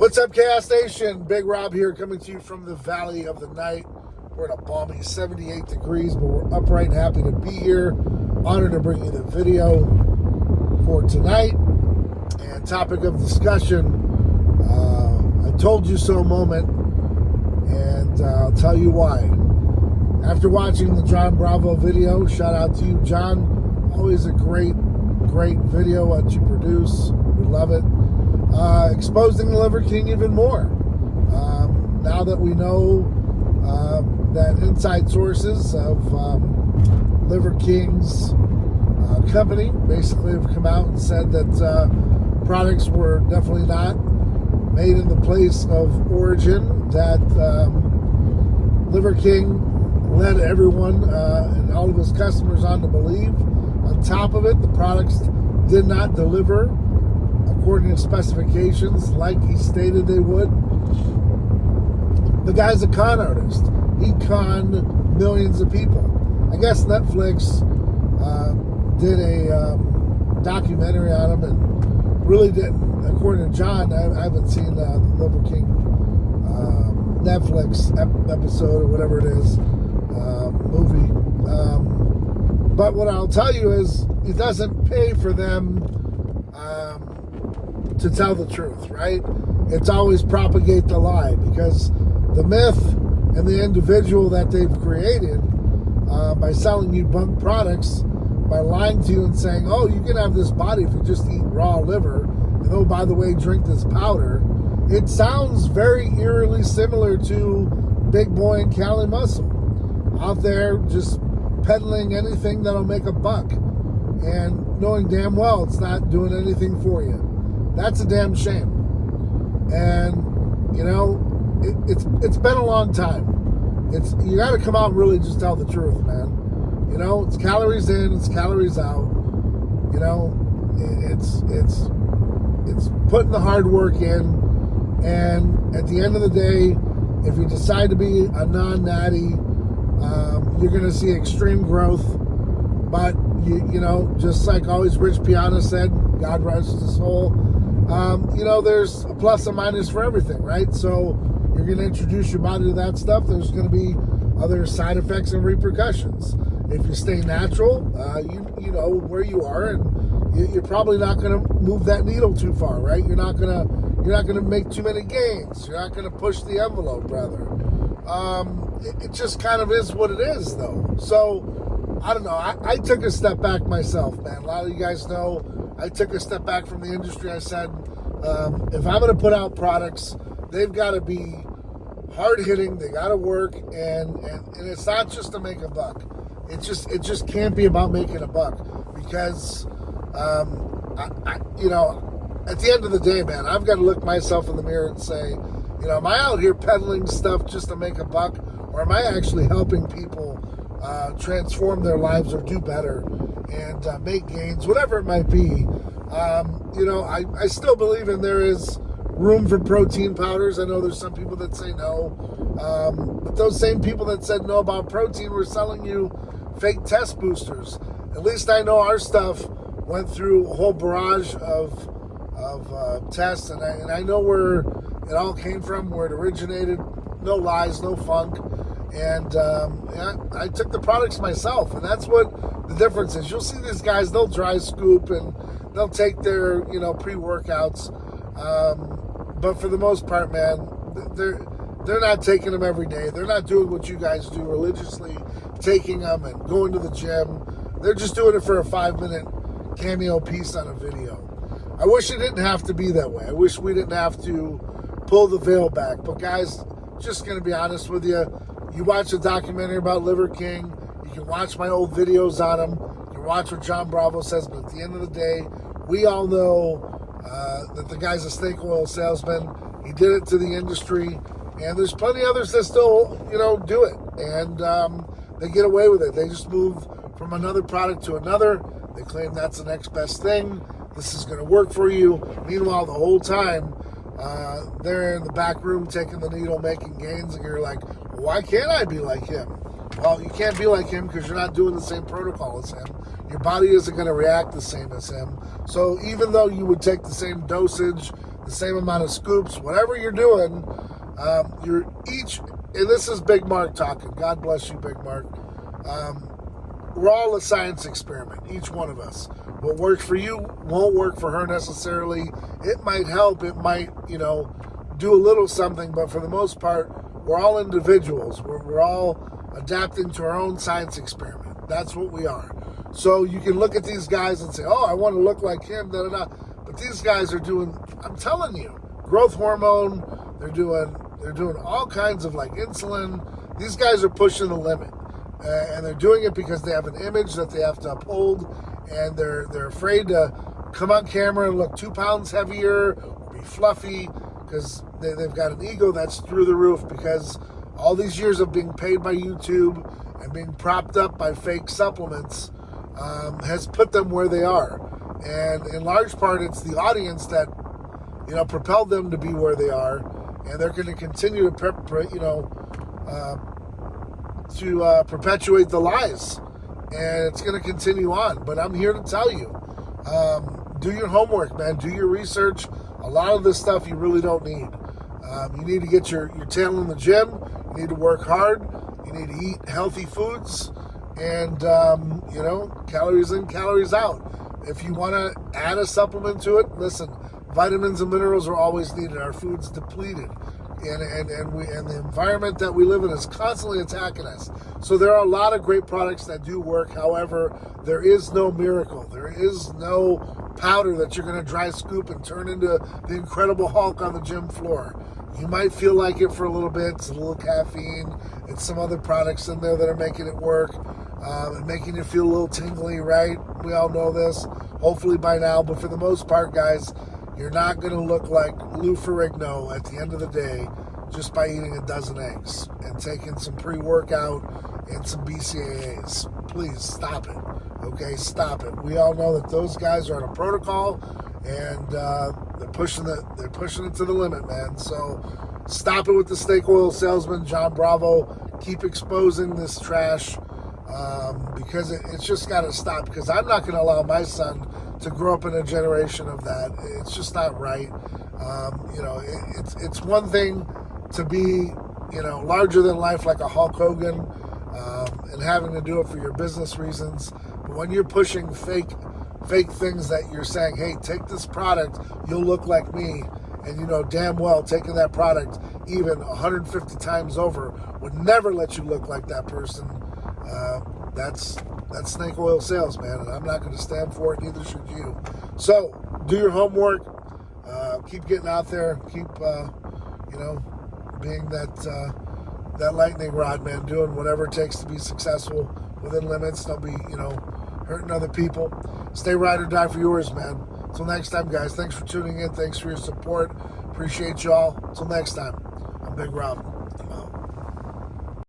What's up, Chaos Nation? Big Rob here, coming to you from the Valley of the Night. We're at a balmy 78 degrees, but we're upright and happy to be here. Honored to bring you the video for tonight. And topic of discussion, I told you so moment, and I'll tell you why. After watching the John Bravo video, shout out to you, John. Always a great video what you produce. We love it. Exposing the Liver King even more. Now that we know that inside sources of Liver King's company basically have come out and said that products were definitely not made in the place of origin, that Liver King led everyone and all of his customers on to believe. On top of it, the products did not deliver according to specifications like he stated they would. The guy's a con artist. He conned millions of people. I guess Netflix did a documentary on him and really didn't, according to John, I haven't seen the Liver King Netflix episode or whatever it is, movie. But what I'll tell you is it doesn't pay for them to tell the truth, right? It's always propagate the lie, because the myth and the individual that they've created by selling you bunk products, by lying to you and saying, oh, you can have this body if you just eat raw liver, and oh, by the way, drink this powder. It sounds very eerily similar to Big Boy and Cali Muscle out there just peddling anything that'll make a buck and knowing damn well it's not doing anything for you. That's a damn shame. And, you know, it's been a long time. You got to come out and really just tell the truth, man. You know, it's calories in, it's calories out. You know, it's putting the hard work in. And at the end of the day, if you decide to be a non-natty, you're going to see extreme growth. But, you know, just like always Rich Piana said, God rest his soul, you know, there's a plus and minus for everything, right? So you're going to introduce your body to that stuff. There's going to be other side effects and repercussions. If you stay natural, you know where you are, and you're probably not going to move that needle too far, right? You're not going to make too many gains. You're not going to push the envelope, rather. It just kind of is what it is, though. So I don't know. I took a step back myself, man. A lot of you guys know I took a step back from the industry. I said, if I'm going to put out products, they've got to be hard-hitting. They got to work, and it's not just to make a buck. It just can't be about making a buck, because, you know, at the end of the day, man, I've got to look myself in the mirror and say, you know, am I out here peddling stuff just to make a buck, or am I actually helping people transform their lives or do better and make gains, whatever it might be? You know, I still believe there is room for protein powders. I know there's some people that say no, but those same people that said no about protein were selling you fake test boosters. At least I know our stuff went through a whole barrage of tests, and I know where it all came from, where it originated. No lies, no funk. And yeah, I took the products myself, and that's what the difference is. You'll see these guys, they'll dry scoop and they'll take their, you know, pre-workouts, but for the most part, man, they're not taking them every day. They're not doing what you guys do, religiously taking them and going to the gym. They're just doing it for a 5-minute cameo piece on a video. I wish it didn't have to be that way. I wish we didn't have to pull the veil back. But guys, just going to be honest with you, you watch a documentary about Liver King, you can watch my old videos on him, you can watch what John Bravo says, but at the end of the day, we all know that the guy's a snake oil salesman. He did it to the industry, and there's plenty of others that still, you know, do it, and they get away with it. They just move from another product to another. They claim that's the next best thing. This is going to work for you. Meanwhile, the whole time, they're in the back room taking the needle, making gains, and you're like, why can't I be like him? Well, you can't be like him because you're not doing the same protocol as him. Your body isn't going to react the same as him. So even though you would take the same dosage, the same amount of scoops, whatever you're doing, you're each, and this is Big Mark talking. God bless you, Big Mark. We're all a science experiment, each one of us. What works for you won't work for her necessarily. It might help. It might, do a little something, but for the most part, we're all individuals. We're all adapting to our own science experiment. That's what we are. So you can look at these guys and say, oh, I want to look like him, da-da-da. But these guys are doing, I'm telling you, growth hormone. They're doing all kinds of like insulin. These guys are pushing the limit. And they're doing it because they have an image that they have to uphold, and they're afraid to come on camera and look 2 pounds heavier or be fluffy, because they've got an ego that's through the roof, because all these years of being paid by YouTube and being propped up by fake supplements has put them where they are. And in large part, it's the audience that propelled them to be where they are, and they're going to continue to perpetuate the lies, and it's going to continue on. But I'm here to tell you, do your homework, man. Do your research. A lot of this stuff you really don't need. You need to get your tail in the gym. You need to work hard. You need to eat healthy foods, and calories in, calories out. If you want to add a supplement to it, listen, vitamins and minerals are always needed. Our food's depleted. And the environment that we live in is constantly attacking us. So there are a lot of great products that do work. However, there is no miracle. There is no powder that you're going to dry scoop and turn into the Incredible Hulk on the gym floor. You might feel like it for a little bit. It's a little caffeine. It's some other products in there that are making it work and making you feel a little tingly, right? We all know this, hopefully by now. But for the most part, guys, you're not going to look like Lou Ferrigno at the end of the day just by eating a dozen eggs and taking some pre-workout and some BCAAs. Please stop it. Okay, stop it. We all know that those guys are on a protocol, and they're pushing it to the limit, man. So stop it with the snake oil salesman, John Bravo. Keep exposing this trash because it's just got to stop. Because I'm not going to allow my son to grow up in a generation of that. It's just not right. It's one thing to be, larger than life like a Hulk Hogan and having to do it for your business reasons. But when you're pushing fake things that you're saying, hey, take this product, you'll look like me, and damn well taking that product even 150 times over would never let you look like that person. That's snake oil sales, man, and I'm not going to stand for it, neither should you. So, do your homework, keep getting out there, keep, being that lightning rod, man, doing whatever it takes to be successful within limits. Don't be, hurting other people. Stay ride or die for yours, man. Until next time, guys, thanks for tuning in. Thanks for your support. Appreciate y'all. Until next time, I'm Big Rob.